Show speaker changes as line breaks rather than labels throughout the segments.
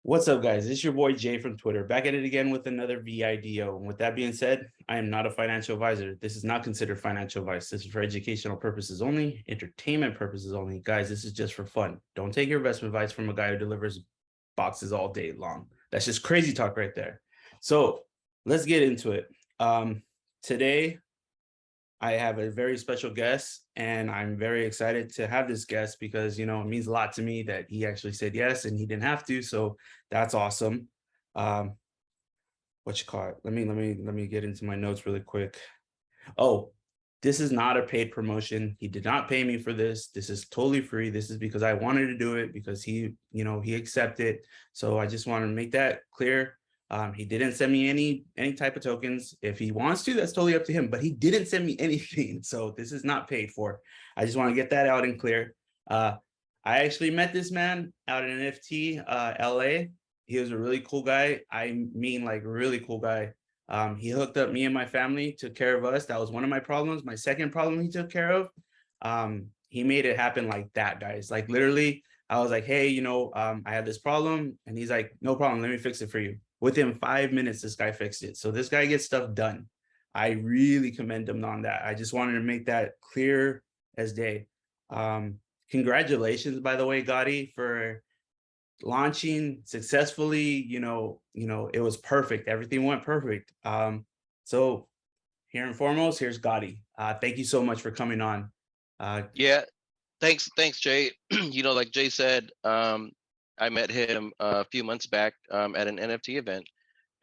What's up, guys? It's your boy Jay from Twitter, back at it again with another VIDO. And with that being said, I am not a financial advisor. This is not considered financial advice. This is for educational purposes only, entertainment purposes only. Guys, this is just for fun. Don't take your investment advice from a guy who delivers boxes all day long. That's just crazy talk right there. So let's get into it. Today, I have a very special guest, and I'm very excited to have this guest because it means a lot to me that he actually said yes and he didn't have to. So that's awesome. Um, what you call it? Let me get into my notes really quick. Oh, this is not a paid promotion. He did not pay me for this. This is totally free. This is because I wanted to do it because he accepted. So I just want to make that clear. He didn't send me any type of tokens. If he wants to, that's totally up to him, but he didn't send me anything. So this is not paid for. I just want to get that out and clear. I actually met this man out in NFT, LA. He was a really cool guy. I mean, like, really cool guy. He hooked up me and my family, took care of us. That was one of my problems. My second problem he took care of. He made it happen like that, guys. Like, literally, I was like, hey, I have this problem. And he's like, no problem. Let me fix it for you. Within 5 minutes, this guy fixed it. So this guy gets stuff done. I really commend him on that. I just wanted to make that clear as day. Congratulations, by the way, Gotti, for launching successfully. It was perfect. Everything went perfect. So here and foremost, here's Gotti. Thank you so much for coming on.
Yeah, thanks, Jay. Like Jay said, I met him a few months back at an NFT event,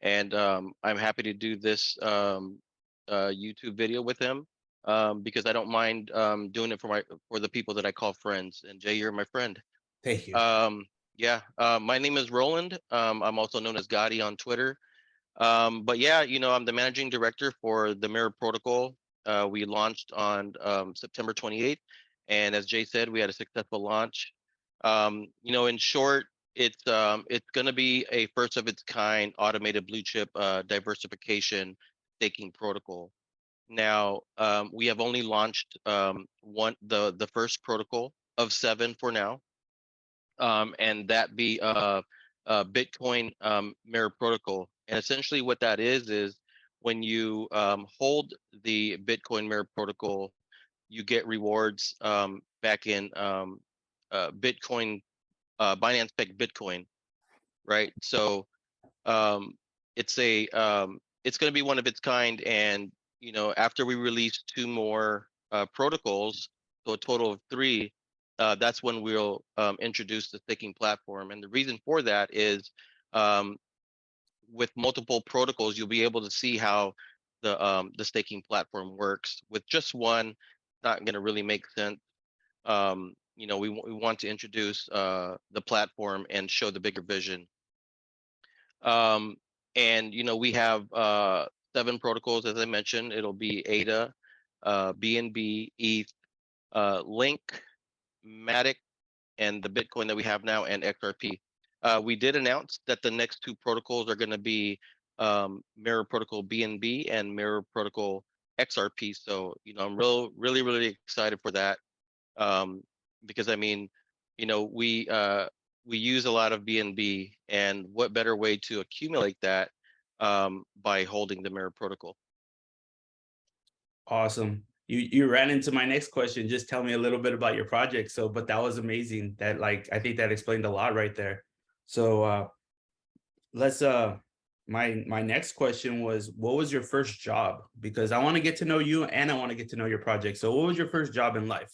and I'm happy to do this YouTube video with him because I don't mind doing it for the people that I call friends. And Jay, you're my friend.
Thank you.
Yeah, my name is Roland. I'm also known as Gotti on Twitter. But yeah, I'm the managing director for the Mirror Protocol. We launched on September 28th, and as Jay said, we had a successful launch. In short, it's going to be a first of its kind automated blue chip diversification staking protocol. Now, we have only launched the first protocol of 7 for now, and that be Bitcoin Mirror Protocol. And essentially, what that is when you hold the Bitcoin Mirror Protocol, you get rewards back in Bitcoin, Binance Peg Bitcoin, right? So um, it's going to be one of its kind, and after we release 2 more protocols, so a total of 3, that's when we'll introduce the staking platform. And the reason for that is um, with multiple protocols, you'll be able to see how the staking platform works. With just one, not going to really make sense. We want to introduce the platform and show the bigger vision. Um, and we have 7 protocols, as I mentioned. It'll be ADA, BNB, ETH, Link, Matic, and the Bitcoin that we have now, and XRP. We did announce that the next 2 protocols are going to be Mirror Protocol BNB and Mirror Protocol XRP. So I'm really excited for that, um, because I mean, we use a lot of BNB, and what better way to accumulate that by holding the Mirror Protocol?
Awesome. You ran into my next question. Just tell me a little bit about your project. So, but that was amazing. That, like, I think that explained a lot right there. So let's my next question was, what was your first job? Because I want to get to know you and I want to get to know your project. So what was your first job in life?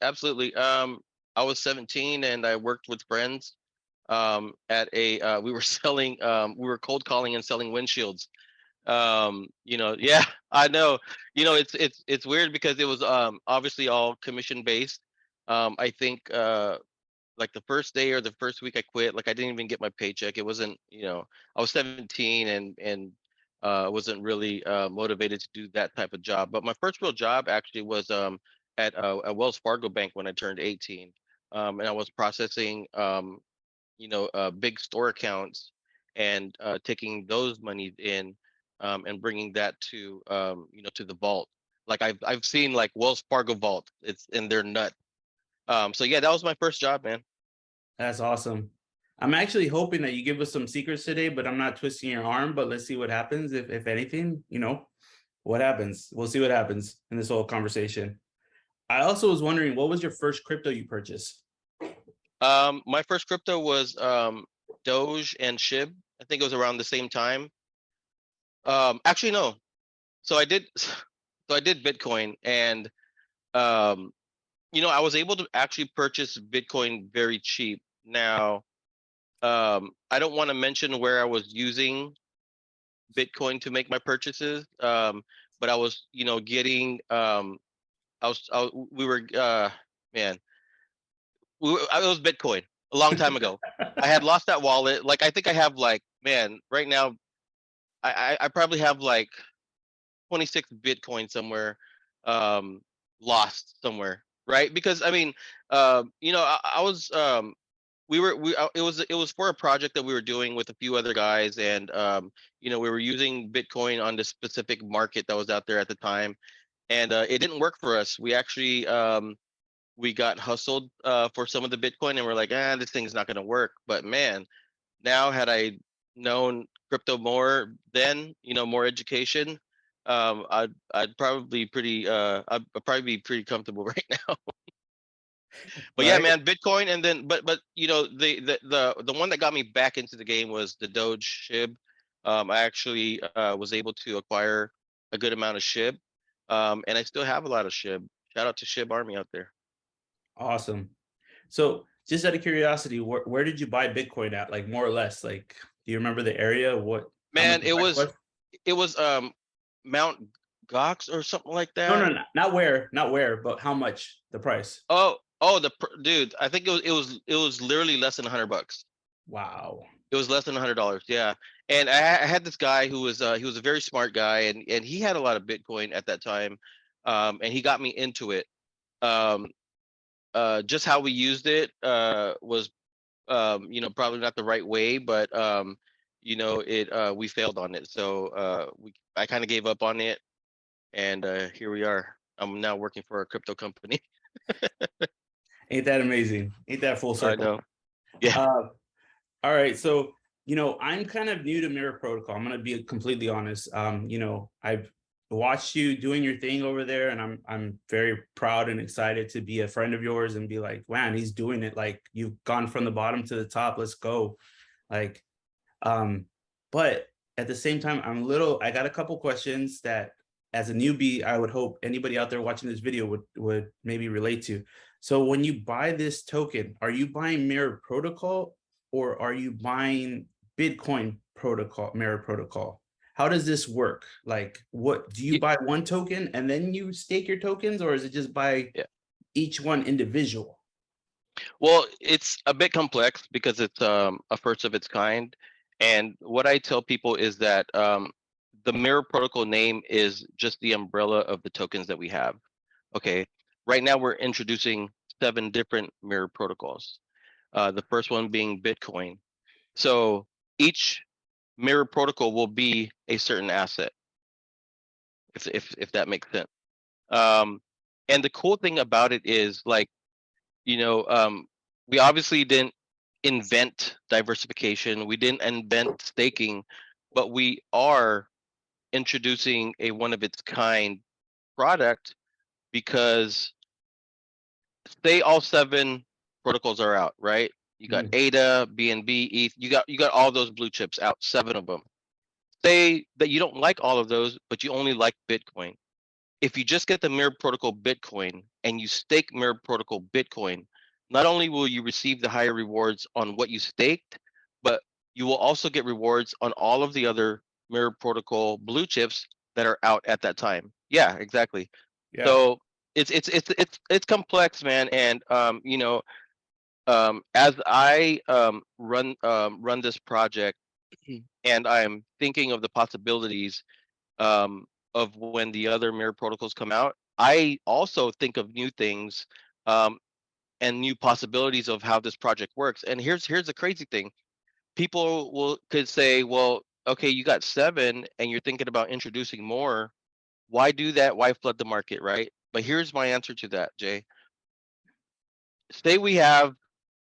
Absolutely. I was 17 and I worked with friends at a we were selling we were cold calling and selling windshields. Yeah, I know. It's weird because it was obviously all commission based. I think like the first day or the first week I quit, like I didn't even get my paycheck. It wasn't, I was 17 and wasn't really motivated to do that type of job. But my first real job actually was at a Wells Fargo bank when I turned 18. And I was processing big store accounts and taking those monies in and bringing that to to the vault. Like I've seen like Wells Fargo vault. It's in their nut. So yeah, that was my first job, man.
That's awesome. I'm actually hoping that you give us some secrets today, but I'm not twisting your arm. But let's see what happens. If anything, what happens. We'll see what happens in this whole conversation. I also was wondering, what was your first crypto you purchased?
My first crypto was Doge and SHIB. I think it was around the same time. Actually, no. So I did so I did Bitcoin, and I was able to actually purchase Bitcoin very cheap. Now, I don't want to mention where I was using Bitcoin to make my purchases, but I was, getting we were man, it was Bitcoin a long time ago. I had lost that wallet. Like, I think I have, like, man, right now I probably have like 26 Bitcoin somewhere, um, lost somewhere, right? Because I mean, I was it was for a project that we were doing with a few other guys, and we were using Bitcoin on this specific market that was out there at the time, and it didn't work for us. We actually we got hustled for some of the Bitcoin, and we're like, this thing's not going to work. But man, now, had I known crypto more then, more education, I'd probably be pretty comfortable right now. But yeah,
Right?
man, Bitcoin, and then but the one that got me back into the game was the Doge SHIB. I actually was able to acquire a good amount of SHIB, and I still have a lot of SHIB. Shout out to SHIB Army out there.
Awesome. So just out of curiosity, where did you buy Bitcoin at? Like, more or less, like, do you remember the area? How much
Man,
the price was?
it was Mount Gox or something like
No,
that.
no, no, not where, but how much the price?
Dude, I think it was literally less than $100.
Wow.
It was less than $100. Yeah. And I had this guy who was he was a very smart guy, and he had a lot of Bitcoin at that time. And he got me into it. Um, just how we used it was probably not the right way, but we failed on it. So I kind of gave up on it, and here we are. I'm now working for a crypto company.
Ain't that amazing? Ain't that full
I
circle?
know. Yeah.
Uh, all right. So, I'm kind of new to Mirror Protocol. I'm gonna be completely honest. I've watched you doing your thing over there, and I'm very proud and excited to be a friend of yours and be like, man, he's doing it. Like, you've gone from the bottom to the top. Let's go. Like, but at the same time, I got a couple questions that, as a newbie, I would hope anybody out there watching this video would maybe relate to. So when you buy this token, are you buying Mirror Protocol, or are you buying Bitcoin protocol, Mirror Protocol? How does this work? Like, what do you
Y-
buy one token and then you stake your tokens, or is it just buy
Yeah.
each one individual?
Well, it's a bit complex because it's a first of its kind. And what I tell people is that the Mirror Protocol name is just the umbrella of the tokens that we have. Okay. Right now, we're introducing 7 different Mirror Protocols. The first one being Bitcoin. So each Mirror Protocol will be a certain asset, if that makes sense. Um, and the cool thing about it is, like, we obviously didn't invent diversification. We didn't invent staking, but we are introducing a one of its kind product, because say all 7 protocols are out, right? You got
Mhm.
ADA, BNB, ETH. You got all those blue chips out, 7 of them. Say that you don't like all of those, but you only like Bitcoin. If you just get the Mirror Protocol Bitcoin and you stake Mirror Protocol Bitcoin, not only will you receive the higher rewards on what you staked, but you will also get rewards on all of the other Mirror Protocol blue chips that are out at that time. Yeah, exactly.
Yeah.
So it's complex, man. And as I run this project, and I'm thinking of the possibilities of when the other mirror protocols come out, I also think of new things, um, and new possibilities of how this project works. And here's the crazy thing: people could say, "Well, okay, you got 7, and you're thinking about introducing more. Why do that? Why flood the market, right?" But here's my answer to that, Jay. Say we have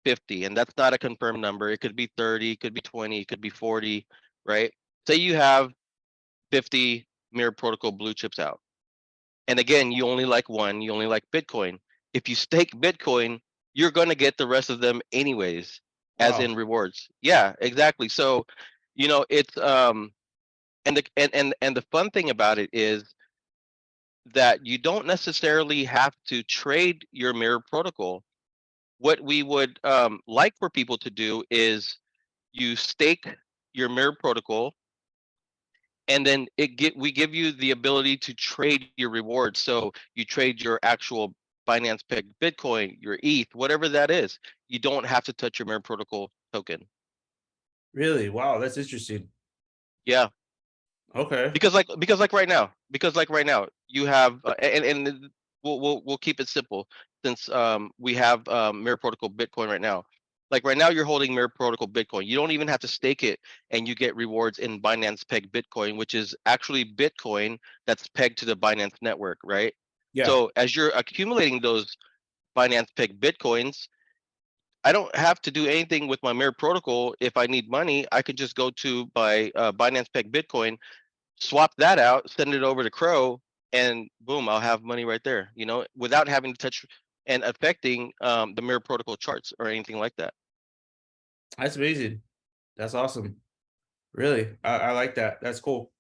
50, and that's not a confirmed number. It could be 30, it could be 20, it could be 40, right? Say you have 50 Mirror Protocol blue chips out. And again, you only like one, you only like Bitcoin. If you stake Bitcoin, you're going to get the rest of them anyways, as
Wow.
in rewards. Yeah, exactly. So, it's and the fun thing about it is that you don't necessarily have to trade your Mirror Protocol. What we would like for people to do is you stake your Mirror Protocol, and then we give you the ability to trade your rewards. So you trade your actual Binance Peg Bitcoin, your ETH, whatever that is. You don't have to touch your Mirror Protocol token.
Really? Wow, that's interesting.
Yeah,
Okay.
because like right now you have and we'll keep it simple, since we have Mirror Protocol Bitcoin right now. Like right now you're holding Mirror Protocol Bitcoin. You don't even have to stake it, and you get rewards in Binance Peg Bitcoin, which is actually Bitcoin that's pegged to the Binance network, right?
Yeah.
So as you're accumulating those Binance Peg Bitcoins, I don't have to do anything with my Mirror Protocol. If I need money, I could just go to my Binance Peg Bitcoin, swap that out, send it over to Crow, and boom, I'll have money right there, without having to touch and affecting the Mirror Protocol charts or anything like that.
That's amazing. That's awesome. Really. I like that. That's cool.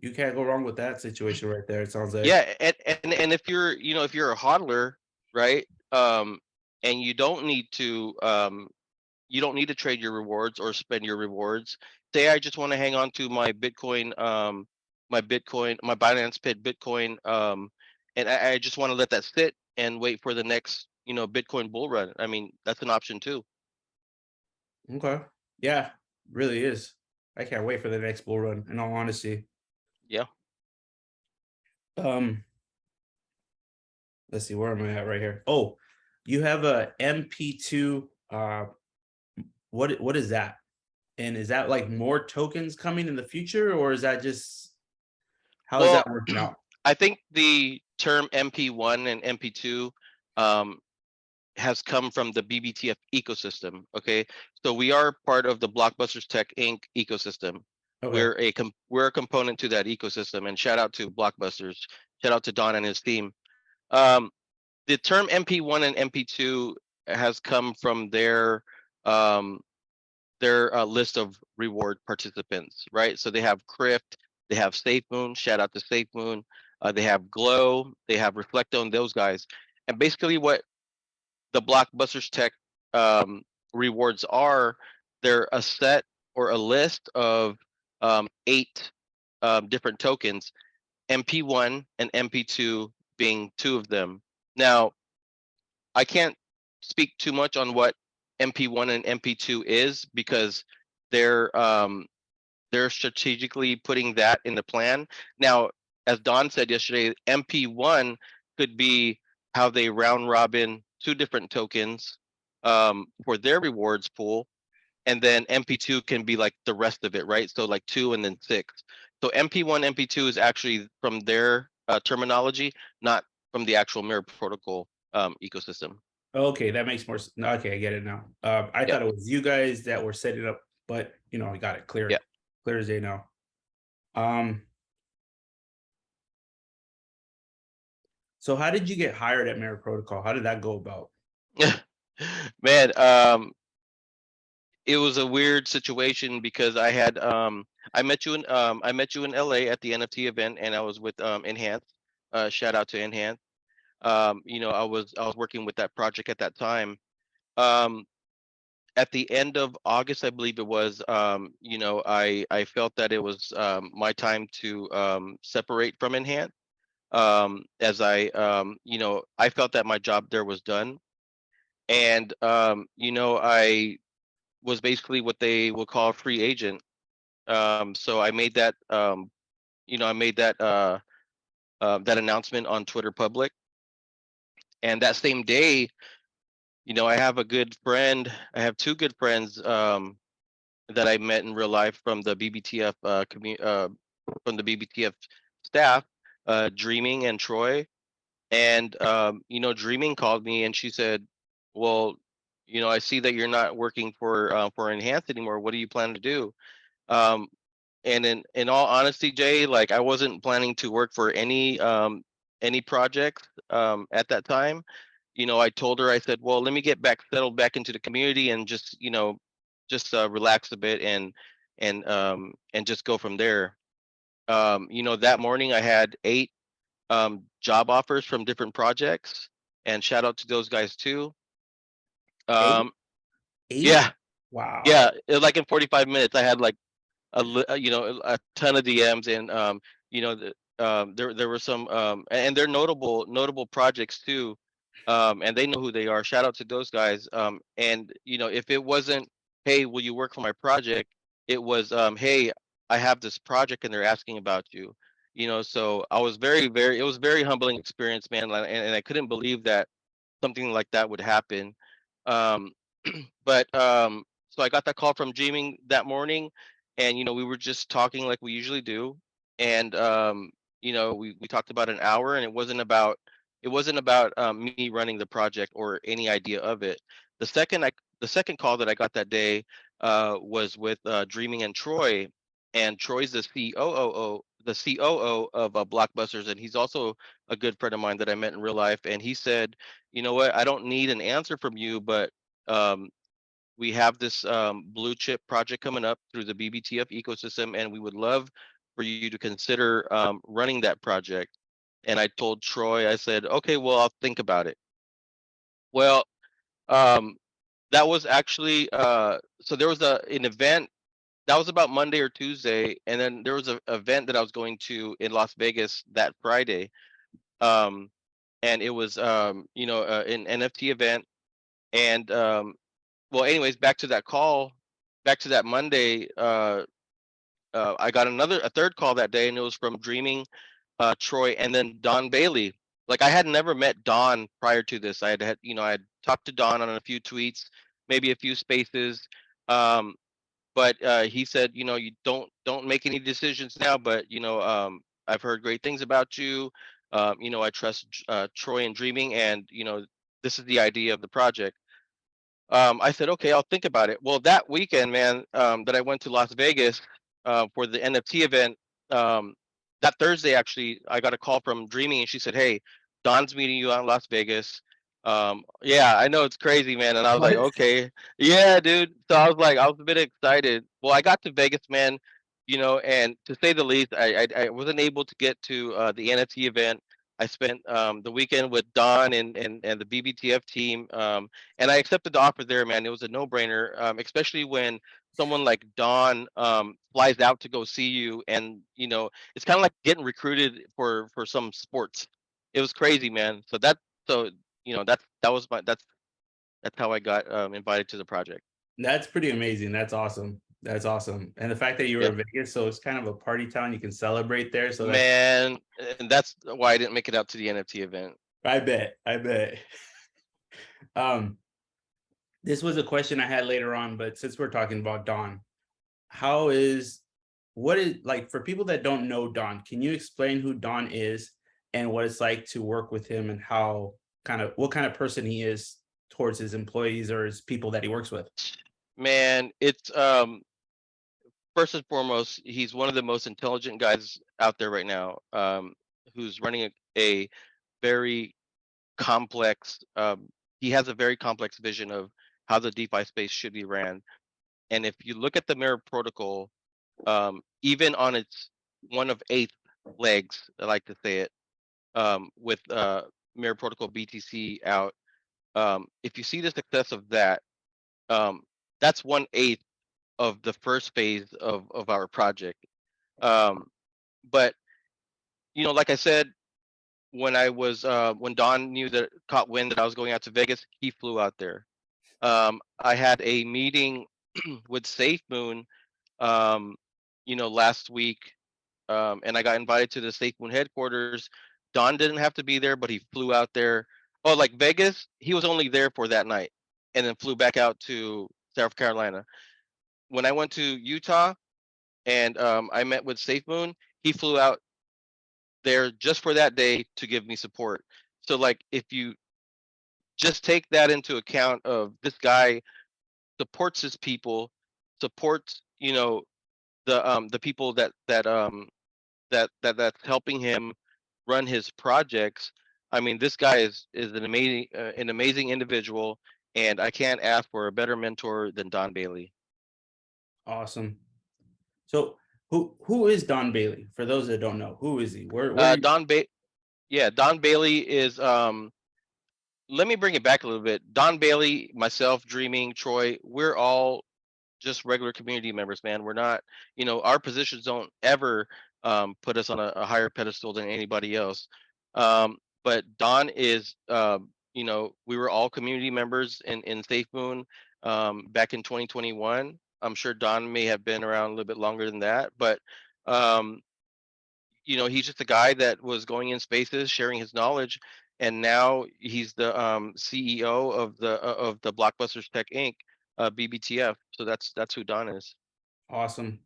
You can't go wrong with that situation right there, it sounds like.
Yeah, and if you're a hodler, right? And you don't need to trade your rewards or spend your rewards. Say I just want to hang on to my Bitcoin, my Binance Pit Bitcoin, and I just want to let that sit and wait for the next, Bitcoin bull run. I mean, that's an option too.
Okay. Yeah, really is. I can't wait for the next bull run, in all honesty.
Yeah.
Um, let's see, where am I at right here? Oh, you have a MP2. What is that? And is that like more tokens coming in the future, or is that just how is
Well,
that working out?
I think the term MP1 and MP2 um, has come from the BBTF ecosystem. Okay, so we are part of the Blockbusters Tech Inc. ecosystem.
Okay.
We're a component to that ecosystem, and shout out to Blockbusters. Shout out to Don and his team. Um, the term MP1 and MP2 has come from um, their list of reward participants, right? So they have Crift, they have SafeMoon. Shout out to SafeMoon. They have Glow, they have Reflectone. Those guys, and basically what the Blockbusters Tech rewards are, they're a set or a list of 8 different tokens, MP1 and MP2 being 2 of them. Now, I can't speak too much on what MP1 and MP2 is, because they're um, they're strategically putting that in the plan. Now, as Don said yesterday, MP1 could be how they round robin 2 different tokens for their rewards pool, and then MP2 can be like the rest of it, right? So like 2 and then 6. So MP1, MP2 is actually from their terminology, not from the actual Mirror Protocol ecosystem.
Okay, that makes more okay, I get it now. I
Yeah,
thought it was you guys that were setting up, but I got it
yeah.
clear as day now. Um, so how did you get hired at Mirror Protocol? How did that go about?
Man, it was a weird situation because I met you in LA at the NFT event, and I was with Enhance. Shout out to Enhance. I was working with that project at that time. Um, at the end of August, I believe it was, I felt that it was my time to separate from Enhance. As I felt that my job there was done, and I was basically what they would call a free agent. So I made that I made that announcement on Twitter public, and that same day, I have a good friend. I have 2 good friends that I met in real life from the BBTF from the BBTF staff, Dreaming and Troy. And Dreaming called me and she said, "Well, I see that you're not working for Enhance anymore. What do you plan to do? Um, and in all honesty, Jay, like I wasn't planning to work for any projects at that time. I told her, I said, well, let me get back settled back into the community and just relax a bit and just go from there. That morning I had 8 job offers from different projects, and shout out to those guys too.
Eight,
Um,
eight.
yeah,
Wow.
yeah, like in 45 minutes I had like a ton of DMs, and there were some and they're notable projects too, and they know who they are. Shout out to those guys. And if it wasn't, hey, will you work for my project? It was, hey, I have this project and they're asking about you. So I was it was very humbling experience, man, and I couldn't believe that something like that would happen. Um, but so I got that call from Dreaming that morning, and we were just talking like we usually do, and we talked about an hour, and it wasn't about me running the project or any idea of it. The second call that I got that day was with Dreaming and Troy, and Troy's the COO of Blockbusters, and he's also a good friend of mine that I met in real life. And he said, you know what, I don't need an answer from you, but um, we have this blue chip project coming up through the BBTF ecosystem, and we would love for you to consider running that project. And I told Troy, I said, okay, well, I'll think about it. Well, um, that was actually so there was an event that was about Monday or Tuesday, and then there was a event that I was going to in Las Vegas that Friday. Um, and it was an NFT event. And well, anyways, back to that Monday. I got a third call that day, and it was from Dreaming, Troy, and then Don Bailey. Like I had never met Don prior to this. I had talked to Don on a few tweets, maybe a few spaces. Um, but he said, you don't make any decisions now, but I've heard great things about you. I trust Troy and Dreaming, and this is the idea of the project. I said, okay, I'll think about it. Well, that weekend, man, that I went to Las Vegas for the NFT event, um, that Thursday, actually, I got a call from Dreaming, and she said, hey, Don's meeting you out in Las Vegas. Yeah, I know it's crazy, man. And I was like,
What?
okay, yeah, dude. So I was a bit excited. Well, I got to Vegas, man, and to say the least, I wasn't able to get to the NFT event. I spent the weekend with Don and the BBTF team. And I accepted the offer there, man. It was a no-brainer, especially when someone like Don flies out to go see you, and it's kind of like getting recruited for some sports. It was crazy, man. So that's how I got invited to the project.
That's pretty amazing. That's awesome. That's awesome. And the fact that you were
Yeah,
in Vegas, so it's kind of a party town. You can celebrate there. So that's,
man, and that's why I didn't make it out to the NFT event.
I bet. I bet. Um, this was a question I had later on, but since we're talking about Don, how is what is like for people that don't know Don, can you explain who Don is and what it's like to work with him and how kind of what kind of person he is towards his employees or his people that he works with?
Man, it's first and foremost, he's one of the most intelligent guys out there right now, who's running a very complex. He has a very complex vision of how the DeFi space should be ran. And if you look at the Mirror Protocol, even on its one of eighth legs, I like to say it, with Mirror Protocol BTC out, if you see the success of that, um, that's 1/8 of the first phase of our project. Um, but like I said, when Don knew that caught wind that I was going out to Vegas, he flew out there. I had a meeting with Safe Moon, last week, and I got invited to the Safe Moon headquarters. Don didn't have to be there, but he flew out there. Oh, like Vegas, he was only there for that night, and then flew back out to South Carolina. When I went to Utah and I met with Safe Moon, he flew out there just for that day to give me support. So like, if you just take that into account of this guy supports his people, supports, the people that's helping him run his projects. I mean, this guy is an amazing individual, and I can't ask for a better mentor than Don Bailey.
Awesome. So who is Don Bailey? For those that don't know, who is he? Where you,
Don Bailey is let me bring it back a little bit. Don Bailey, myself, Dreaming, Troy, we're all just regular community members, man. We're not, our positions don't ever put us on a higher pedestal than anybody else. But Don is, we were all community members in Safe Moon back in 2021. I'm sure Don may have been around a little bit longer than that, but um, he's just a guy that was going in spaces, sharing his knowledge, and now he's the CEO of the Blockbusters Tech Inc. BBTF. So that's who Don is.
awesome.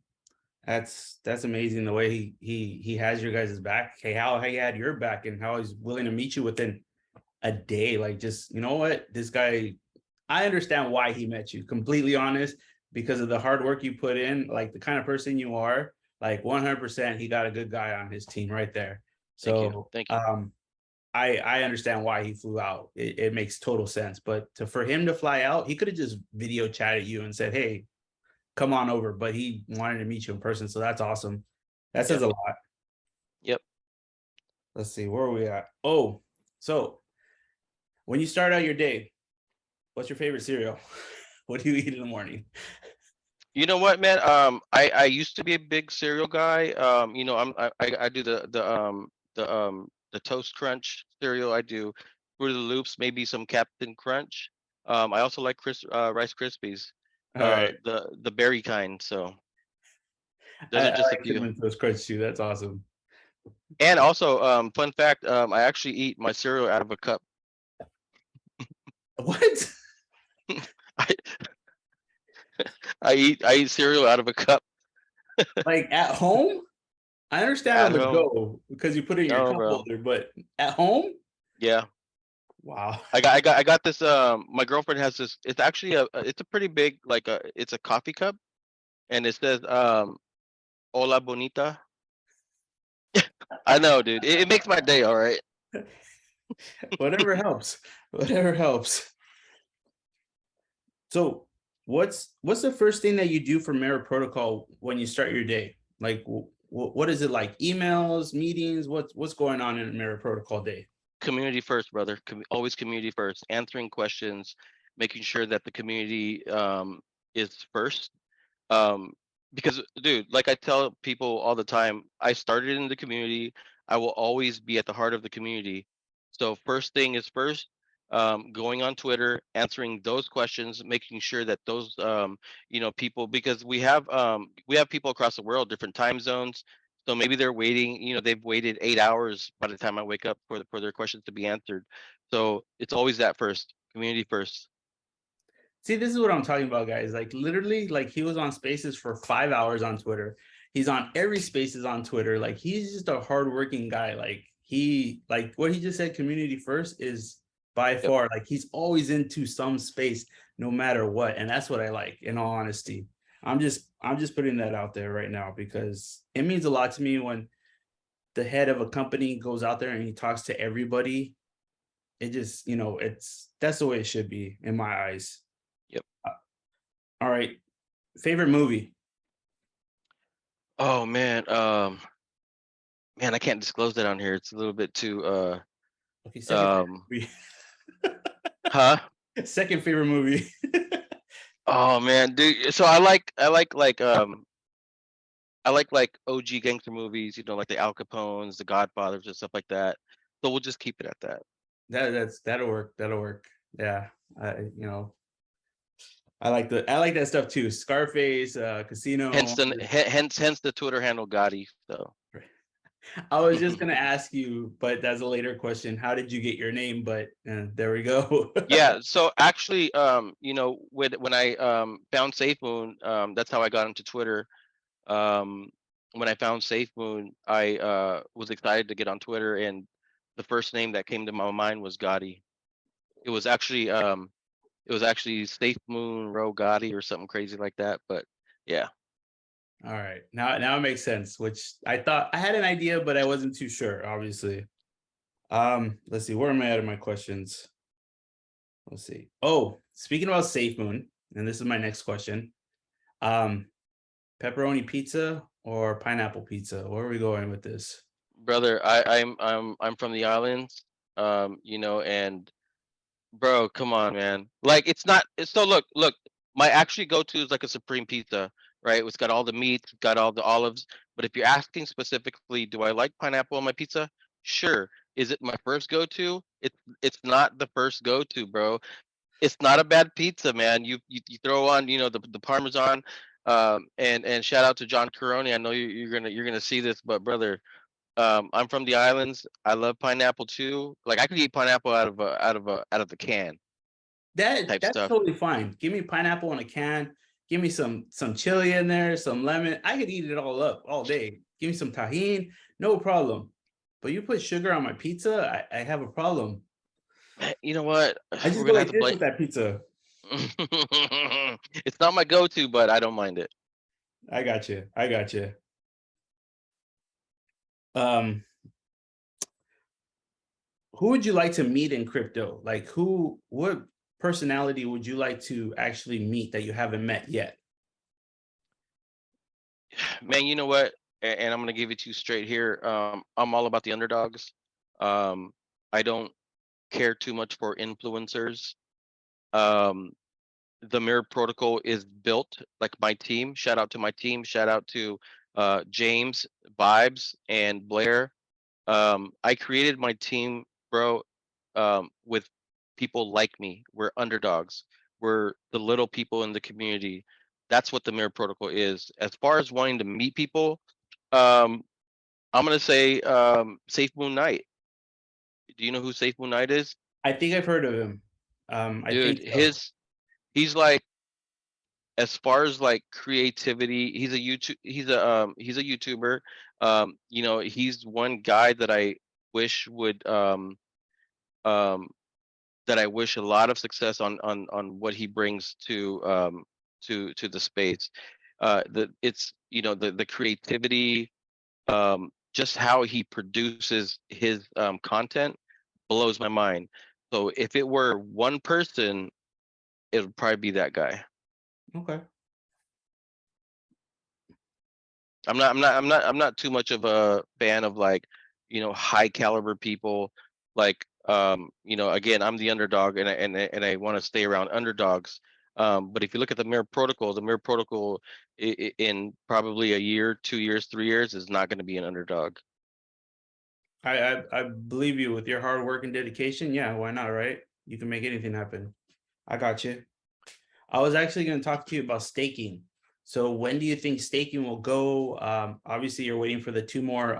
That's amazing the way he has your guys' back. Hey, how he had your back and how he's willing to meet you within a day. Like, just, you know what, this guy, I understand why he met you, completely honest, because of the hard work you put in, like the kind of person you are. Like 100% he got a good guy on his team right there.
Thank you.
So
Thank you.
I understand why he flew out. It makes total sense. But for him to fly out, he could have just video chatted you and said, hey, come on over. But he wanted to meet you in person. So that's awesome. That says
Yep.
a lot.
Yep.
Let's see, where are we at? Oh, so when you start out your day, what's your favorite cereal? What do you eat in the morning?
You know what, man? I used to be a big cereal guy. I do the Toast Crunch cereal. I do Fruit of the Loops, maybe some Captain Crunch. I also like Rice Krispies,
All right.
the berry kind. So those
I
are just a
like
few.
Cinnamon Toast Crunch too. That's awesome.
And also, fun fact, I actually eat my cereal out of a cup.
What?
I, I eat cereal out of a cup.
Like at home? I understand on
At
the
home.
go because you put it in your
No,
cup
bro.
holder, but at home?
Yeah.
Wow.
I got this. My girlfriend has this. It's actually it's a pretty big, like it's a coffee cup, and it says "Hola Bonita." I know, dude. It makes my day. All right.
Whatever helps. Whatever helps. So, what's the first thing that you do for Mirror Protocol when you start your day? Like, what is it like? Emails, meetings? What's going on in Mirror Protocol day?
Community first, brother. Always community first. Answering questions, making sure that the community is first. Um, because, dude, like I tell people all the time, I started in the community. I will always be at the heart of the community. So first thing is first, going on Twitter, answering those questions, making sure that those people, because we have people across the world, different time zones. So maybe they're waiting, they've waited 8 hours by the time I wake up for their questions to be answered. So it's always that first, community first.
See, this is what I'm talking about, guys. Like literally, like he was on Spaces for 5 hours on Twitter. He's on every Spaces on Twitter. Like he's just a hardworking guy. Like what he just said, community first is by
Yep.
far. Like he's always into some space, no matter what, and that's what I like. In all honesty, I'm just putting that out there right now because it means a lot to me when the head of a company goes out there and he talks to everybody. It just, that's the way it should be in my eyes.
Yep.
All right. Favorite movie?
Oh man, I can't disclose that on here. It's a little bit too
Okay, second
um
favorite
huh?
movie. Second favorite movie.
Oh man, dude. So I like OG gangster movies, like the Al Capones, the Godfathers and stuff like that. So we'll just keep it at that.
That'll work. That'll work. Yeah. I like that stuff too. Scarface, Casino.
Hence the Twitter handle Gotti. So
I was just gonna ask you, but that's a later question. How did you get your name? But there we go.
yeah, so actually when I found Safe Moon, that's how I got into Twitter. Um when I found Safe Moon, I was excited to get on Twitter, and the first name that came to my mind was Gotti. It was actually Safe Moon Row Gotti or something crazy like that. But yeah.
All right. Now it makes sense, which I thought I had an idea, but I wasn't too sure, obviously. Let's see, where am I at of my questions? Let's see. Oh, speaking about Safe Moon, and this is my next question. Um, pepperoni pizza or pineapple pizza? Where are we going with this?
Brother, I'm from the islands, and bro, come on, man. Like it's not it's so look, my actually go-to is like a supreme pizza, right? It's got all the meats, it's got all the olives. But if you're asking specifically, do I like pineapple on my pizza? Sure. Is it my first go-to? It's not the first go-to, bro. It's not a bad pizza, man. You throw on, the Parmesan, and shout out to John Caroni. I know you're gonna see this, but brother, I'm from the islands. I love pineapple too. Like I could eat pineapple out of the can type
That's
stuff.
totally fine. Give me pineapple in a can. Give me some chili in there, some lemon. I could eat it all up all day. Give me some tahini, no problem. But you put sugar on my pizza, I have a problem.
You know what?
I
We're
just go
gonna have
like
to
this
play.
with that pizza.
It's not my go-to, but I don't mind it.
I got you. I got you. Um, who would you like to meet in crypto? Like what personality would you like to actually meet that you haven't met yet?
Man, you know what? And I'm gonna give it to you straight here. I'm all about the underdogs. Um, I don't care too much for influencers. Um, the Mirror Protocol is built like my team. Shout out to my team. Shout out to James, Vibes, and Blair. I created my team, bro, with people like me. We're underdogs. We're the little people in the community. That's what the Mirror Protocol is. As far as wanting to meet people, um, I'm gonna say Safe Moon Knight. Do you know who Safe Moon Knight is?
I think I've heard of him. I
Dude,
think so.
he's like, as far as like creativity, he's a YouTuber. He's one guy that I wish would um that I wish a lot of success on what he brings to the space. The creativity, just how he produces his content blows my mind. So if it were one person, it would probably be that guy.
Okay.
I'm not too much of a fan of like, high caliber people. Like, again, I'm the underdog, and I want to stay around underdogs. But if you look at the Mirror Protocol in probably a year, 2 years, 3 years is not going to be an underdog.
I believe you with your hard work and dedication. Yeah, why not, right? You can make anything happen. I got you. I was actually going to talk to you about staking. So when do you think staking will go? Obviously, you're waiting for the two more.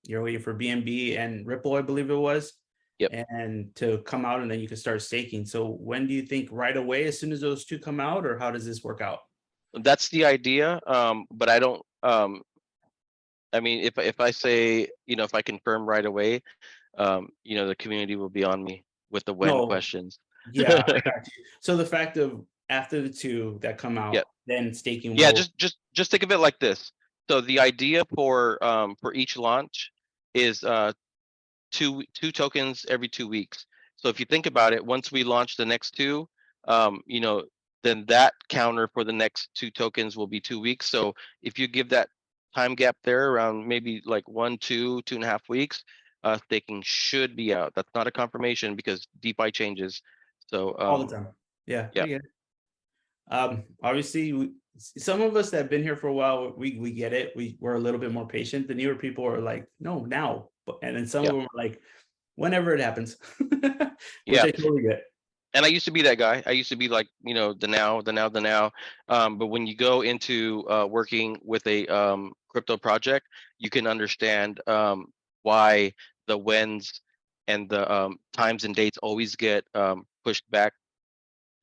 You're waiting for BNB and Ripple, I believe it was,
Yep,
and to come out, and then you can start staking. So when do you think right away, as soon as those two come out, or how does this work out?
that's the idea. But I don't. I mean, if I say, if I confirm right away, the community will be on me with the when
No,
questions.
yeah, I got you. So the fact of after the two that come
Yep.
out, then staking
Yeah,
will.
just think of it like this. So the idea for each launch is two tokens every 2 weeks. So if you think about it, once we launch the next two, um, you know, then that counter for the next two tokens will be 2 weeks. So if you give that time gap there around maybe like 2.5 weeks, staking should be out. That's not a confirmation because DeFi changes. So
All the time. Yeah, I
yeah,
get it. Obviously, some of us that have been here for a while, we get it. We're a little bit more patient. The newer people are like, no, now. But and then some of
yeah,
them are like, whenever it happens, which
yeah.
I totally get.
And I used to be that guy. I used to be like, the now, the now, the now. But when you go into working with a crypto project, you can understand why the whens and the times and dates always get pushed back.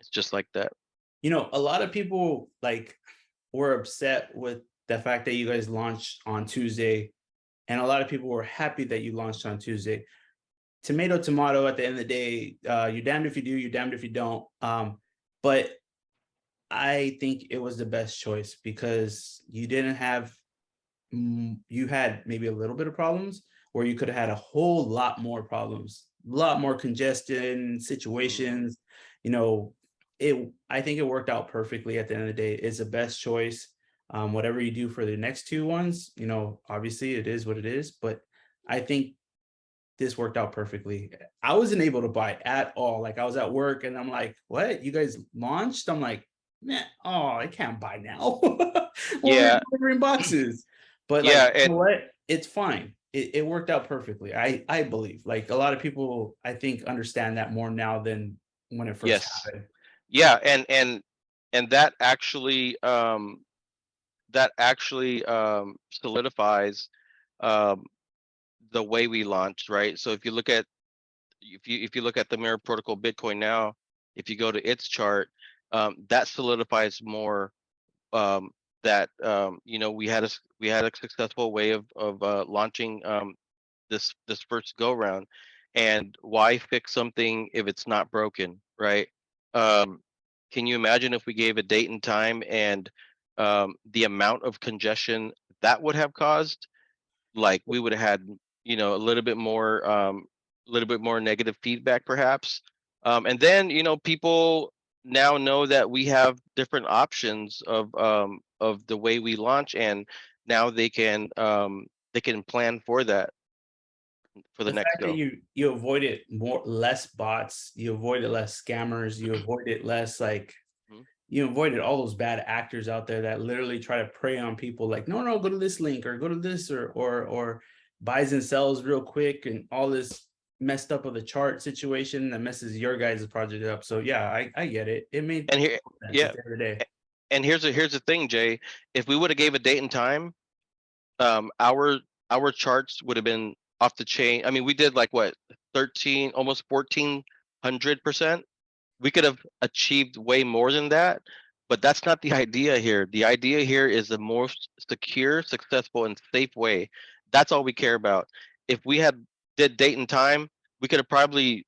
It's just like that.
A lot of people like were upset with the fact that you guys launched on Tuesday, and a lot of people were happy that you launched on Tuesday. tomato. At the end of the day, you're damned if you do, you're damned if you don't. But I think it was the best choice because you didn't have, you had maybe a little bit of problems, or you could have had a whole lot more problems, a lot more congestion situations. You know, I think it worked out perfectly at the end of the day. It's the best choice. Whatever you do for the next two ones, obviously it is what it is, but I think this worked out perfectly. I wasn't able to buy at all. Like I was at work and I'm like, what? You guys launched? I'm like, man, oh, I can't buy now. When we're
Yeah,
delivering boxes. But like,
yeah,
you know what? It's fine. It worked out perfectly. I believe. Like a lot of people, I think, understand that more now than when it first
yes,
happened.
yeah, and that actually solidifies um, the way we launched, right? So if you look at the Mirror Protocol Bitcoin now, if you go to its chart, that solidifies more that we had a successful way of launching this first go round. And why fix something if it's not broken, right? um can you imagine if we gave a date and time and the amount of congestion that would have caused? Like we would have had a little bit more negative feedback perhaps. And then people now know that we have different options of the way we launch, and now they can plan for that for the
The
next
fact that
go.
you avoided less bots, you avoided less scammers, you avoided less like
Mhm.
you avoided all those bad actors out there that literally try to prey on people like, no, go to this link or go to this or buys and sells real quick and all this messed up of the chart situation that messes your guys' project up. So yeah, I get it. It made
And here,
sense
yeah,
at the end of the day.
a- and here's the thing, Jay. If we would have gave a date and time, our charts would have been off the chain. I mean, we did like what, 13, almost 1400%. We could have achieved way more than that, but that's not the idea here. The idea here is the most secure, successful, and safe way. That's all we care about. If we had did date and time, we could have probably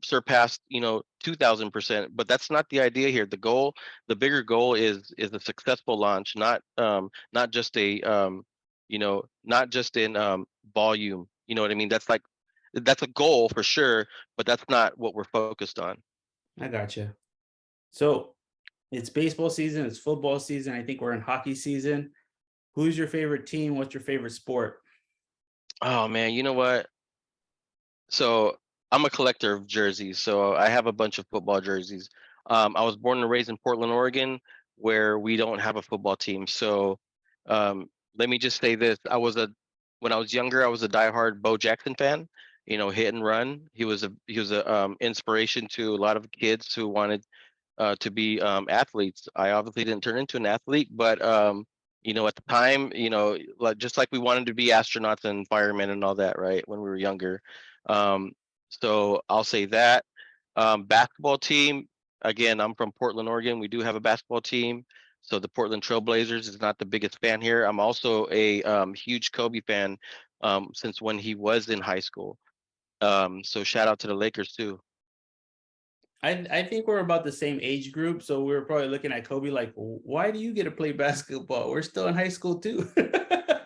surpassed 2000%. But that's not the idea here. The bigger goal is a successful launch, not just not just in volume. You know what I mean? That's a goal for sure, but that's not what we're focused on.
I gotcha. So it's baseball season, it's football season. I think we're in hockey season. Who's your favorite team? What's your favorite sport?
Oh man, you know what? So I'm a collector of jerseys. So I have a bunch of football jerseys. I was born and raised in Portland, Oregon, where we don't have a football team. So let me just say this: when I was younger, I was a diehard Bo Jackson fan. Hit and run. He was a inspiration to a lot of kids who wanted to be athletes. I obviously didn't turn into an athlete, but at the time, just like we wanted to be astronauts and firemen and all that, right? When we were younger. Um, so I'll say that. Basketball team. Again, I'm from Portland, Oregon. We do have a basketball team. So the Portland Trailblazers is not the biggest fan here. I'm also a huge Kobe fan since when he was in high school. So shout out to the Lakers too.
I think we're about the same age group, so we were probably looking at Kobe like, why do you get to play basketball? We're still in high school too.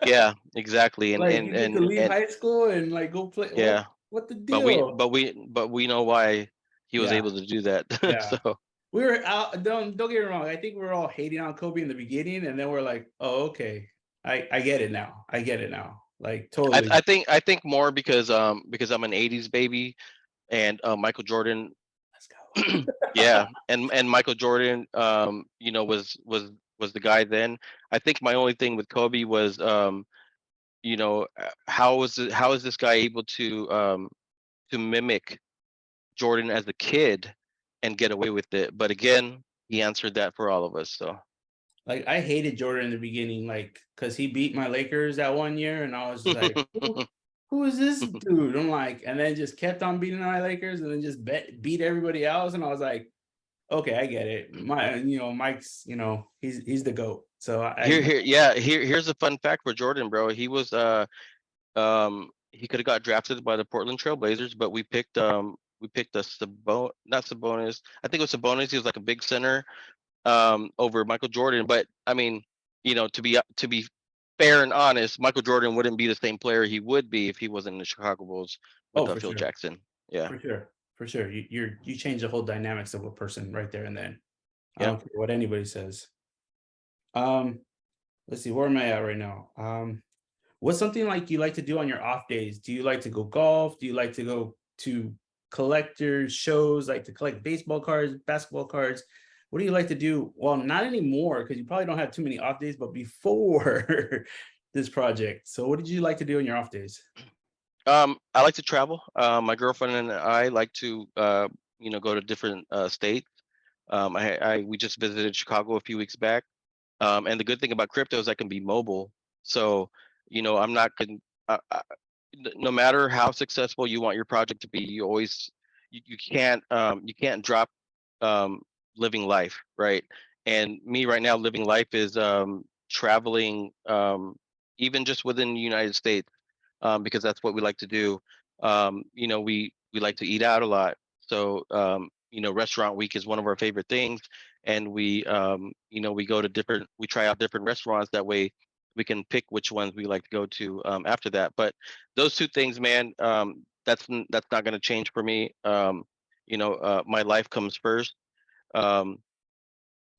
Yeah, exactly. And
Like
and
you get to
and
leave
and
high school and like go play.
yeah,
What the
but we
deal?
but we but we know why he was
Yeah,
able to do that.
yeah.
So
We were out. Don't get me wrong. I think we were all hating on Kobe in the beginning, and then we're like, oh, okay. I get it now. I get it now. Like
I
totally.
I think I think more because I'm an '80s baby, and Michael Jordan,
Let's go.
yeah, and Michael Jordan, was the guy then. I think my only thing with Kobe was, how is this guy able to mimic Jordan as a kid and get away with it? But again, he answered that for all of us. So
Like I hated Jordan in the beginning, like because he beat my Lakers that one year, and I was just like, who is this dude? I'm like, and then just kept on beating my Lakers, and then just beat everybody else, and I was like, okay, I get it. Mike's, he's the goat. So
here's a fun fact for Jordan, bro. He was he could have got drafted by the Portland Trail Blazers, but we picked a not Sabonis. I think it was Sabonis. He was like a big center over Michael Jordan. But I mean, to be fair and honest, Michael Jordan wouldn't be the same player he would be if he wasn't in the Chicago Bulls with
Oh, for
Phil
sure.
Jackson. Yeah.
For sure. For sure. You change the whole dynamics of a person right there and then. I
Yeah.
don't care what anybody says. Um, let's see, where am I at right now? What's something like you like to do on your off days? Do you like to go golf? Do you like to go to collector shows, like to collect baseball cards, basketball cards? What do you like to do? Well, not anymore because you probably don't have too many off days, but before this project. So, what did you like to do on your off days?
I like to travel. My girlfriend and I like to, go to different states. We just visited Chicago a few weeks back. And the good thing about crypto is I can be mobile. So, I'm not going. No matter how successful you want your project to be, you can't drop um, living life, right? And me right now living life is traveling, even just within the United States, because that's what we like to do. We like to eat out a lot, so restaurant week is one of our favorite things, and we try out different restaurants. That way, we can pick which ones we like to go to after that. But those two things, man, that's not going to change for me. My life comes first, um,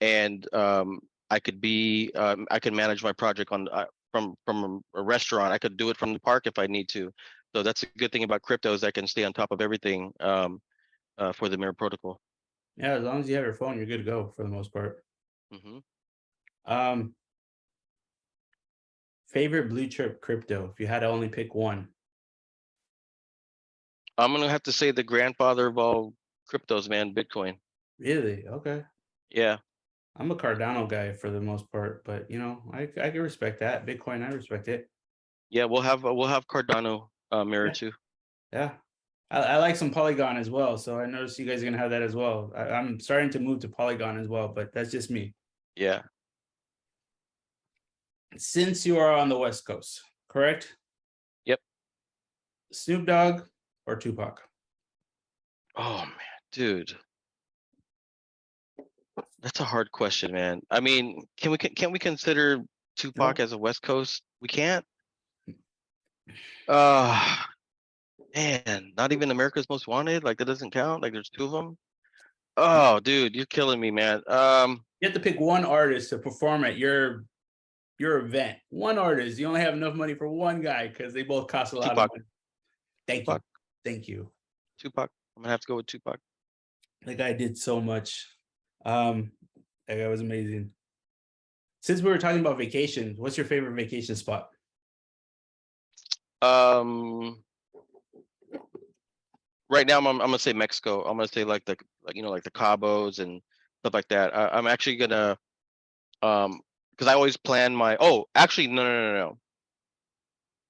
and I could manage my project from a restaurant. I could do it from the park if I need to. So that's a good thing about crypto is I can stay on top of everything for the Mirror Protocol.
Yeah, as long as you have your phone, you're good to go for the most part.
hmm
Um, favorite blue chip crypto, if you had to only pick one.
I'm gonna have to say the grandfather of all cryptos, man, Bitcoin.
Really? Okay.
Yeah,
I'm a Cardano guy for the most part, but I can respect that. Bitcoin, I respect it.
yeah, we'll have Cardano Mirror
Yeah.
too.
Yeah. I like some Polygon as well. So I noticed you guys are gonna have that as well. I'm starting to move to Polygon as well, but that's just me.
Yeah.
Since you are on the West Coast, correct?
Yep.
Snoop Dogg or Tupac?
Oh man, dude, that's a hard question, man. I mean, can we consider Tupac
No.
as a West Coast? We can't. Uh Man, not even America's Most Wanted. Like that doesn't count. Like there's two of them. Oh, dude, you're killing me, man.
You have to pick one artist to perform at your event. One artist. You only have enough money for one guy because they both cost a lot of
Tupac,
money. Thank you.
Tupac,
Thank you.
Tupac. I'm gonna have to go with Tupac.
That guy did so much. Um, that guy was amazing. Since we were talking about vacations, what's your favorite vacation spot?
Um, right now I'm gonna say Mexico. I'm gonna say like the Cabos and stuff like that. I'm actually gonna because I always plan my. Oh, actually, no.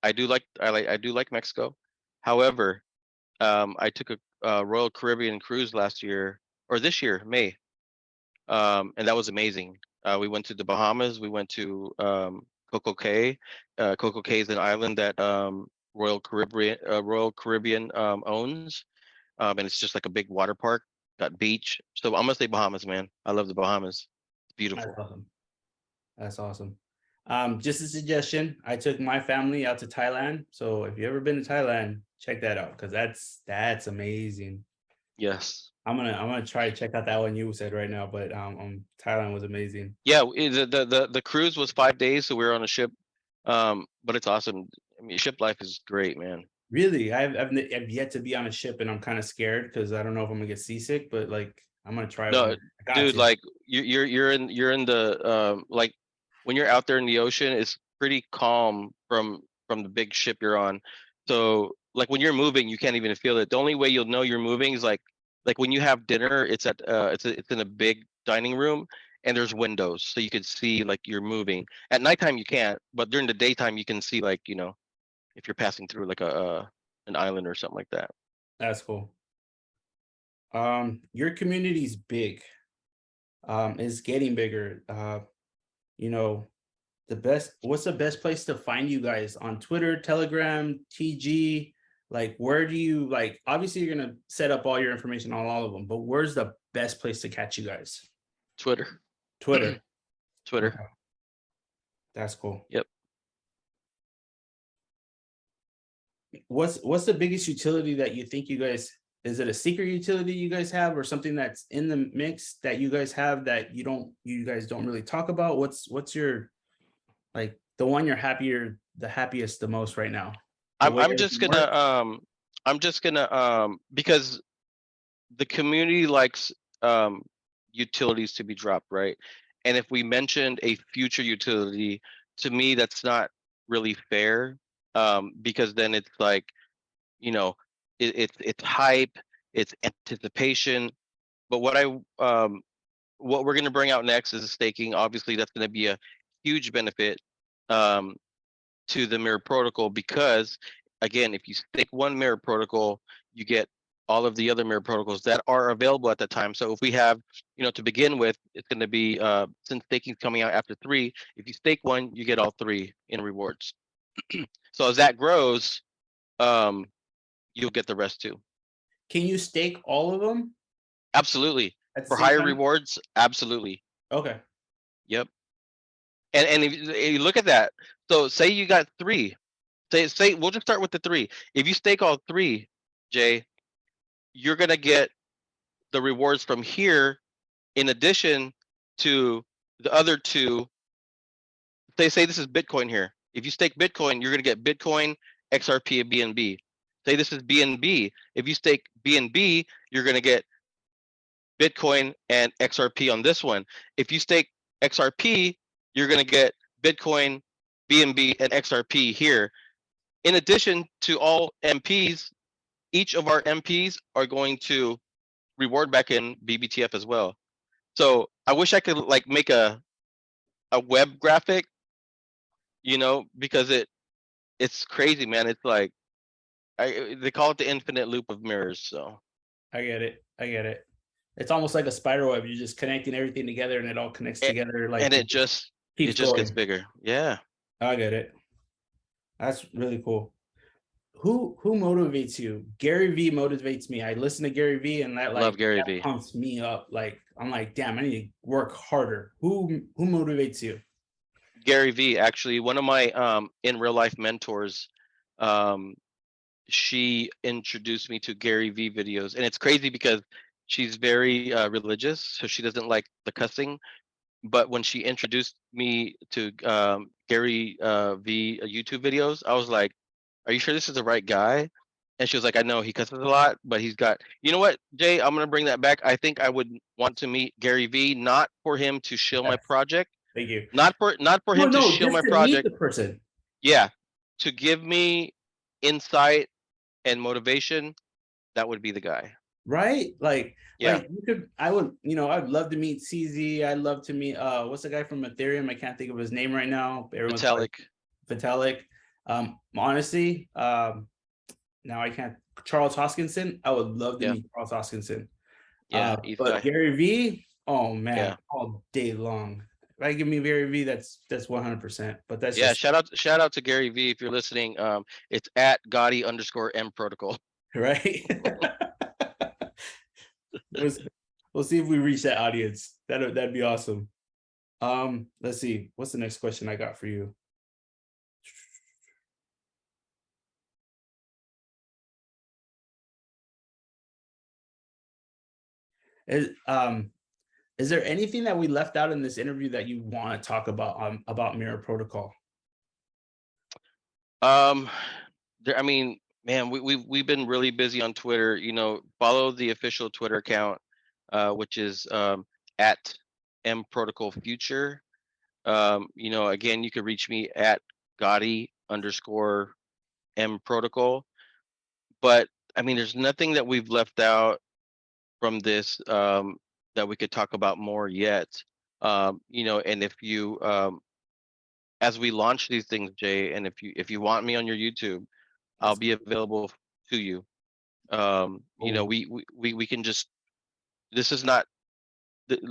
I do like Mexico. However, I took a Royal Caribbean cruise last year or this year, May. And that was amazing. We went to the Bahamas. We went to Coco Cay. Coco Cay is an island that Royal Caribbean owns, and it's just like a big water park. Got beach. So I'm gonna say Bahamas, man. I love the Bahamas. It's
That's
beautiful.
awesome. That's awesome. Just a suggestion. I took my family out to Thailand. So if you ever been to Thailand, check that out because that's amazing.
Yes.
I'm gonna try to check out that one you said right now, but Thailand was amazing.
Yeah. The cruise was 5 days, so we were on a ship. But it's awesome. I mean, ship life is great, man.
Really, I've yet to be on a ship, and I'm kind of scared because I don't know if I'm gonna get seasick. But like, I'm gonna try one.
No,
I got
dude,
to.
like you're in the like when you're out there in the ocean, it's pretty calm from the big ship you're on. So like when you're moving, you can't even feel it. The only way you'll know you're moving is like when you have dinner, it's in a big dining room and there's windows so you could see like you're moving. At nighttime you can't, but during the daytime you can see like, if you're passing through like a an island or something like that.
That's cool. Your community's big. It's getting bigger. You know, What's the best place to find you guys on Twitter, Telegram, TG? Like, where do you like? Obviously, you're gonna set up all your information on all of them, but where's the best place to catch you guys?
Twitter.
Twitter.
Twitter.
Okay. That's cool.
Yep.
What's the biggest utility that you think you guys, is it a secret utility you guys have, or something that's in the mix that you guys have that you guys don't really talk about? What's your, like, the one you're the happiest the most right now? The way
I'm just
everything
gonna
works?
because the community likes utilities to be dropped, right? And if we mentioned a future utility, to me that's not really fair, because then it's like, you know, it's hype, it's anticipation. But what we're going to bring out next is staking. Obviously, that's going to be a huge benefit um, to the mirror protocol, because again, if you stake one mirror protocol, you get all of the other mirror protocols that are available at that time. So if we have, to begin with, it's going to be, since staking's coming out after 3, if you stake one, you get all 3 in rewards. So as that grows, you'll get the rest too.
Can you stake all of them
Absolutely.
at the
For
same
higher
time?
rewards, absolutely.
Okay.
Yep. And if you look at that, so say you got 3. Say we'll just start with the 3. If you stake all 3, Jay, you're gonna get the rewards from here in addition to the other 2. Say this is Bitcoin here. If you stake Bitcoin, you're gonna get Bitcoin, XRP, and BNB. Say this is BNB. If you stake BNB, you're gonna get Bitcoin and XRP on this one. If you stake XRP, you're gonna get Bitcoin, BNB, and XRP here. In addition to all MPs, each of our MPs are going to reward back in BBTF as well. So I wish I could like make a web graphic, because it's crazy, man. It's like they call it the infinite loop of mirrors. So
I get it. It's almost like a spider web. You're just connecting everything together and it all connects together, like,
and it just
keeps
gets
going.
bigger. Yeah.
I get it. That's really cool. Who motivates you? Gary V motivates me. I listen to Gary V and
Love Gary
that
V.
pumps me up. Like, I'm like, damn, I need to work harder. Who motivates you?
Gary V, actually, one of my in real life mentors. She introduced me to Gary V videos, and it's crazy because she's very religious, so she doesn't like the cussing. But when she introduced me to Gary V YouTube videos, I was like, "Are you sure this is the right guy?" And she was like, "I know he cusses a lot, but he's got." You know what, Jay? I'm gonna bring that back. I think I would want to meet Gary V, not for him to shill my
Yes,
project,
thank you.
not for
No,
him to
no,
shill
just
my
to meet
project.
the person,
Yeah, to give me insight and motivation. That would be the guy.
right?
Yeah,
You could, I'd love to meet CZ. I'd love to meet what's the guy from Ethereum? I can't think of his name right now. Everyone's probably
Vitalik.
Vitalik. Honestly, now I can't. Charles Hoskinson. I would love to
Yeah,
meet Charles Hoskinson.
yeah, he's the
But
guy.
Gary V, oh man,
Yeah,
all day long. If I give me Gary V, that's 100%. But that's
yeah.
just
Shout out to Gary V if you're listening. It's at Gotti _ M protocol.
right. We'll see if we reach that audience. That'd be awesome. Let's see. What's the next question I got for you? Is there anything that we left out in this interview that you want to talk about Mirror Protocol?
I mean, man, we've been really busy on Twitter. Follow the official Twitter account, which is at M Protocol Future. Again, you could reach me at Gotti _ M Protocol. But I mean, there's nothing that we've left out from this that we could talk about more yet. And if you as we launch these things, Jay, and if you want me on your YouTube, I'll
Yes.
be available to you.
Oh,
We can just, this is not,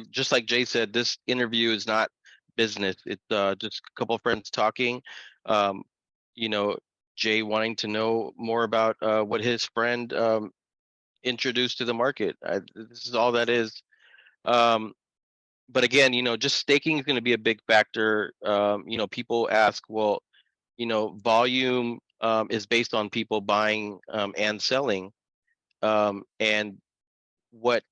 just like Jay said, this interview is not business. It's just a couple of friends talking. Um, you know, Jay wanting to know more about what his friend introduced to the market. This is all that is. But again, just staking is going to be a big factor. People ask, well, volume is based on people buying and selling. And what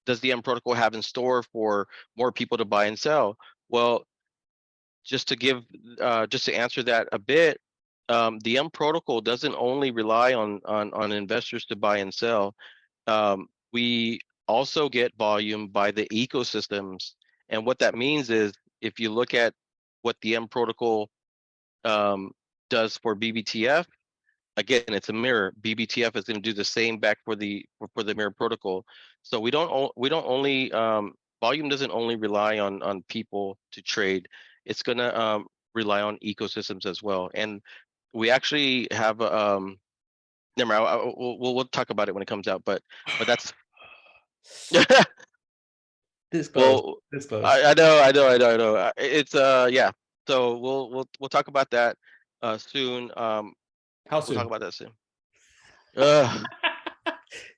does the M protocol have in store for more people to buy and sell? Well, just to answer that a bit, the M protocol doesn't only rely on investors to buy and sell. We also get volume by the ecosystems, and what that means is if you look at what the M protocol does for BBTF, again, it's a mirror. BBTF is going to do the same back for the mirror protocol. So we don't only volume doesn't only rely on people to trade. It's going to rely on ecosystems as well. And we actually have never mind, we'll talk about it when it comes out. But that's
This close.
well,
This close.
I know. It's yeah. So we'll talk about that soon.
How
We'll talk
soon?
about that soon. Uh,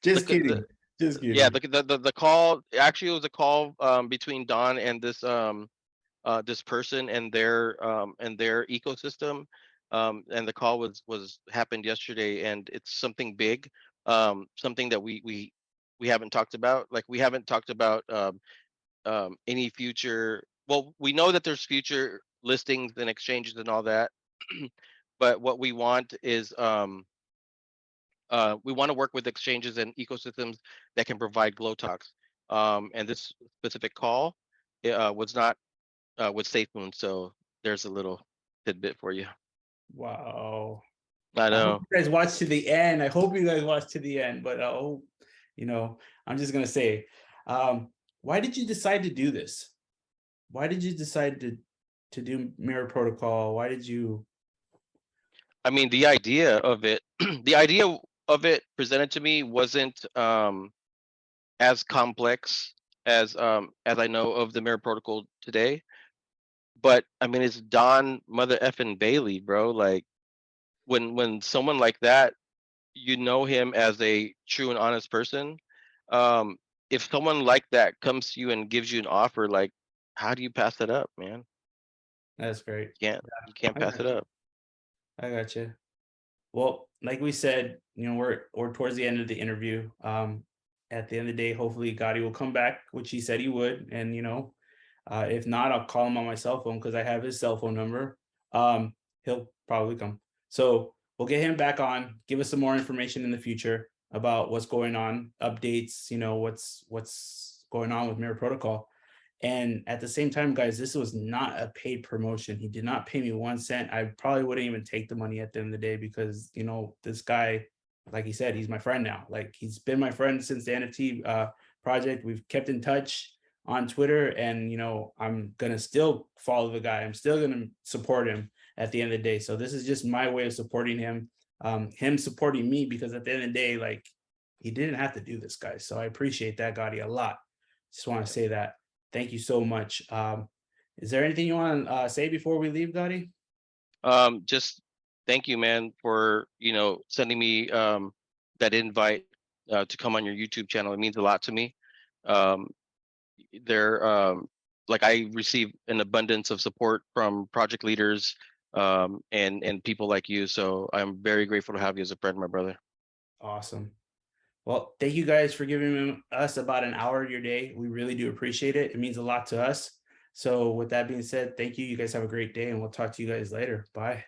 Just
the
kidding. Just
Yeah,
kidding.
the call actually it was a call between Don and this person and their ecosystem. And the call was happened yesterday, and it's something big, something that we haven't talked about. Like, we haven't talked about any future. Well, we know that there's future listings and exchanges and all that, but what we want is we want to work with exchanges and ecosystems that can provide glow talks. And this specific call was not with SafeMoon, so there's a little tidbit for you.
Wow.
I
I hope
know.
you guys watch to the end. I hope you guys watch to the end. But you know, I'm just gonna say, why did you decide to do this? Why did you decide to do Mirror Protocol? Why did you?
I mean, the idea of it, the idea of it presented to me wasn't as complex as I know of the Mirror Protocol today. But I mean, it's Don Mother effing Bailey, bro. Like, when someone like that, you know him as a true and honest person. Um, if someone like that comes to you and gives you an offer, like, how do you pass it up, man?
That's great.
You can't
I
pass it
got you.
up.
I got you. Well, like we said, we're towards the end of the interview. At the end of the day, hopefully Gotti will come back, which he said he would. And if not, I'll call him on my cell phone because I have his cell phone number. He'll probably come. So we'll get him back on, give us some more information in the future about what's going on, updates, what's going on with Mirror Protocol. And at the same time, guys, this was not a paid promotion. He did not pay me 1 cent. I probably wouldn't even take the money at the end of the day because, this guy, like he said, he's my friend now. Like, he's been my friend since the NFT project. We've kept in touch on Twitter, and, I'm going to still follow the guy. I'm still going to support him at the end of the day. So this is just my way of supporting him, him supporting me, because at the end of the day, like, he didn't have to do this, guys. So I appreciate that, Gotti, a lot. Just want to say that. Thank you so much. Is there anything you want to say before we leave, Gotti?
Just thank you, man, for sending me that invite to come on your YouTube channel. It means a lot to me. Um, there, like, I receive an abundance of support from project leaders and people like you. So I'm very grateful to have you as a friend, my brother.
Awesome. Well, thank you guys for giving us about an hour of your day. We really do appreciate it. It means a lot to us. So with that being said, thank you. You guys have a great day, and we'll talk to you guys later. Bye.